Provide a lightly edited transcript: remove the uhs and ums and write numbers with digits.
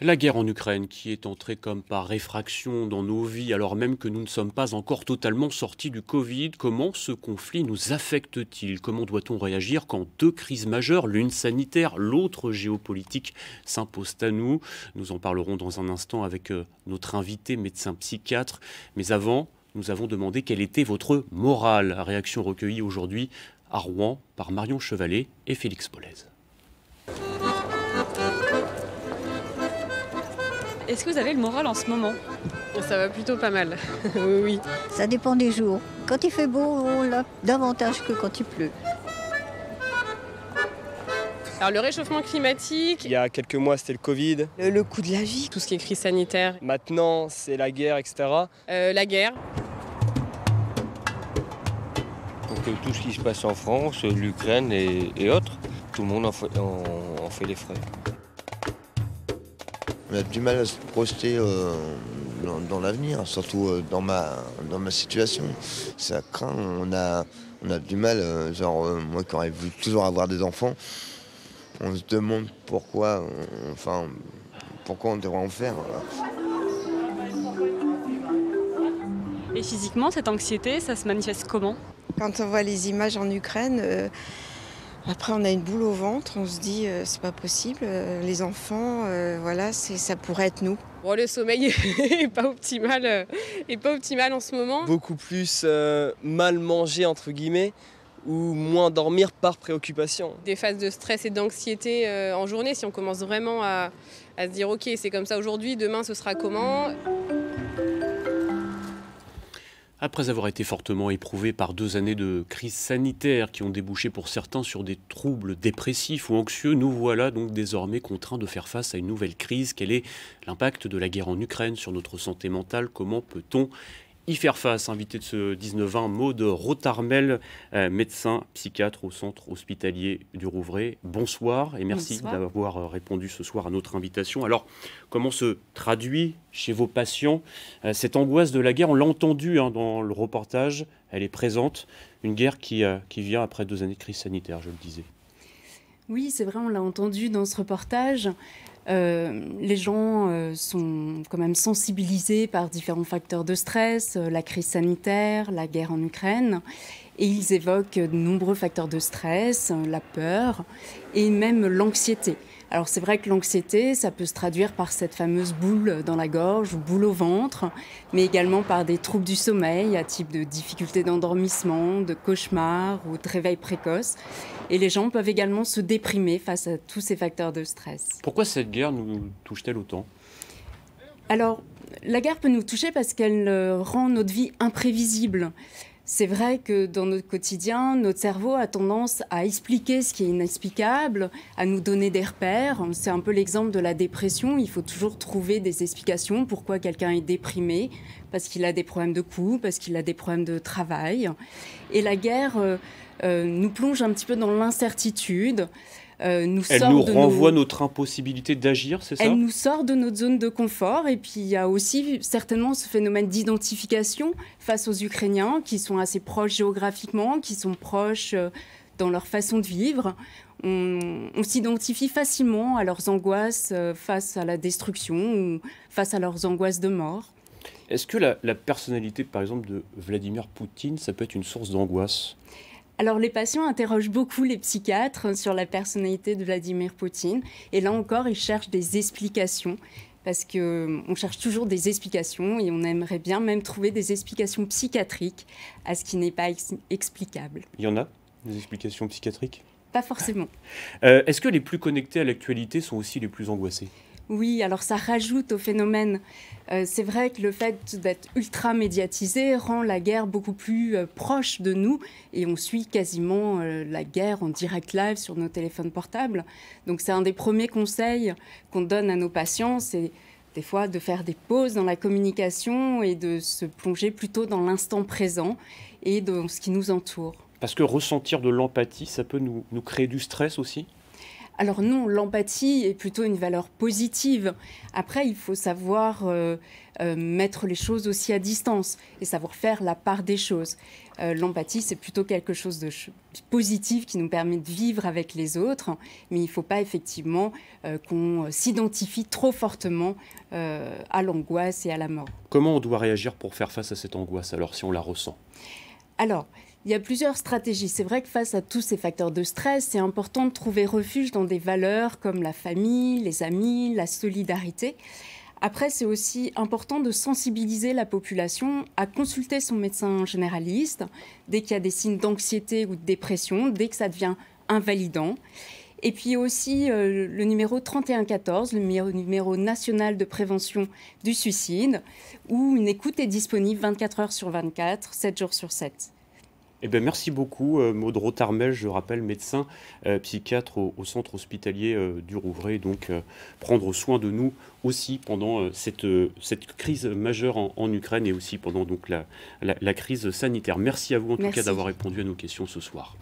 La guerre en Ukraine qui est entrée comme par effraction dans nos vies alors même que nous ne sommes pas encore totalement sortis du Covid, comment ce conflit nous affecte-t-il? Comment doit-on réagir quand deux crises majeures, l'une sanitaire, l'autre géopolitique, s'imposent à nous? Nous en parlerons dans un instant avec notre invité médecin psychiatre. Mais avant, nous avons demandé quelle était votre morale. Réaction recueillie aujourd'hui à Rouen par Marion Chevalet et Félix Polez. Est-ce que vous avez le moral en ce moment? Ça va plutôt pas mal, oui, oui. Ça dépend des jours. Quand il fait beau, on l'a davantage que quand il pleut. Alors le réchauffement climatique, Il y a quelques mois, c'était le Covid. le coût de la vie, tout ce qui est crise sanitaire, Maintenant, c'est la guerre, etc. la guerre. Donc tout ce qui se passe en France, l'Ukraine et autres, tout le monde en fait les frais. On a du mal à se projeter dans l'avenir, surtout dans ma situation. Ça craint, on a du mal, moi qui aurais voulu toujours avoir des enfants, on se demande pourquoi on devrait en faire. Et physiquement, cette anxiété, ça se manifeste comment? Quand on voit les images en Ukraine, après on a une boule au ventre, on se dit c'est pas possible, les enfants, voilà, ça pourrait être nous. Bon, le sommeil est pas optimal en ce moment. Beaucoup plus mal manger, entre guillemets, ou moins dormir par préoccupation. Des phases de stress et d'anxiété en journée, si on commence vraiment à se dire ok, c'est comme ça aujourd'hui, demain ce sera comment. Après avoir été fortement éprouvé par 2 années de crise sanitaire qui ont débouché pour certains sur des troubles dépressifs ou anxieux, nous voilà donc désormais contraints de faire face à une nouvelle crise. Quel est l'impact de la guerre en Ukraine sur notre santé mentale? Comment peut-on y faire face? Invité de ce 19-20, Maud Rotharmel, médecin psychiatre au centre hospitalier du Rouvray. Bonsoir et merci d'avoir répondu ce soir à notre invitation. Alors, comment se traduit chez vos patients cette angoisse de la guerre? On l'a entendu dans le reportage, elle est présente. Une guerre qui vient après 2 années de crise sanitaire, je le disais. Oui, c'est vrai, on l'a entendu dans ce reportage. Les gens sont quand même sensibilisés par différents facteurs de stress, la crise sanitaire, la guerre en Ukraine, et ils évoquent de nombreux facteurs de stress, la peur et même l'anxiété. Alors c'est vrai que l'anxiété, ça peut se traduire par cette fameuse boule dans la gorge ou boule au ventre, mais également par des troubles du sommeil, à type de difficultés d'endormissement, de cauchemars ou de réveil précoce. Et les gens peuvent également se déprimer face à tous ces facteurs de stress. Pourquoi cette guerre nous touche-t-elle autant? Alors, la guerre peut nous toucher parce qu'elle rend notre vie imprévisible. C'est vrai que dans notre quotidien, notre cerveau a tendance à expliquer ce qui est inexplicable, à nous donner des repères. C'est un peu l'exemple de la dépression. Il faut toujours trouver des explications pourquoi quelqu'un est déprimé, parce qu'il a des problèmes de couple, parce qu'il a des problèmes de travail. Et la guerre nous plonge un petit peu dans l'incertitude. Elle nous renvoie notre impossibilité d'agir, c'est ça? Elle nous sort de notre zone de confort. Et puis il y a aussi certainement ce phénomène d'identification face aux Ukrainiens qui sont assez proches géographiquement, qui sont proches dans leur façon de vivre. On s'identifie facilement à leurs angoisses face à la destruction ou face à leurs angoisses de mort. Est-ce que la personnalité, par exemple, de Vladimir Poutine, ça peut être une source d'angoisse? Alors, les patients interrogent beaucoup les psychiatres sur la personnalité de Vladimir Poutine. Et là encore, ils cherchent des explications, parce qu'on cherche toujours des explications et on aimerait bien même trouver des explications psychiatriques à ce qui n'est pas explicable. Il y en a, des explications psychiatriques? Pas forcément. Est-ce que les plus connectés à l'actualité sont aussi les plus angoissés? Oui, alors ça rajoute au phénomène. C'est vrai que le fait d'être ultra médiatisé rend la guerre beaucoup plus proche de nous et on suit quasiment la guerre en direct live sur nos téléphones portables. Donc c'est un des premiers conseils qu'on donne à nos patients, c'est des fois de faire des pauses dans la communication et de se plonger plutôt dans l'instant présent et dans ce qui nous entoure. Parce que ressentir de l'empathie, ça peut nous créer du stress aussi? Alors non, l'empathie est plutôt une valeur positive. Après, il faut savoir mettre les choses aussi à distance et savoir faire la part des choses. L'empathie, c'est plutôt quelque chose de positif qui nous permet de vivre avec les autres, mais il ne faut pas effectivement qu'on s'identifie trop fortement à l'angoisse et à la mort. Comment on doit réagir pour faire face à cette angoisse, alors, si on la ressent? Alors, il y a plusieurs stratégies. C'est vrai que face à tous ces facteurs de stress, c'est important de trouver refuge dans des valeurs comme la famille, les amis, la solidarité. Après, c'est aussi important de sensibiliser la population à consulter son médecin généraliste dès qu'il y a des signes d'anxiété ou de dépression, dès que ça devient invalidant. Et puis aussi le numéro 3114, le numéro national de prévention du suicide, où une écoute est disponible 24 heures sur 24, 7 jours sur 7. Eh bien, merci beaucoup, Maud Rotharmel, je rappelle, médecin psychiatre au centre hospitalier du Rouvray. Donc, prendre soin de nous aussi pendant cette crise majeure en Ukraine et aussi pendant donc, la crise sanitaire. Merci à vous, en tout cas, d'avoir répondu à nos questions ce soir.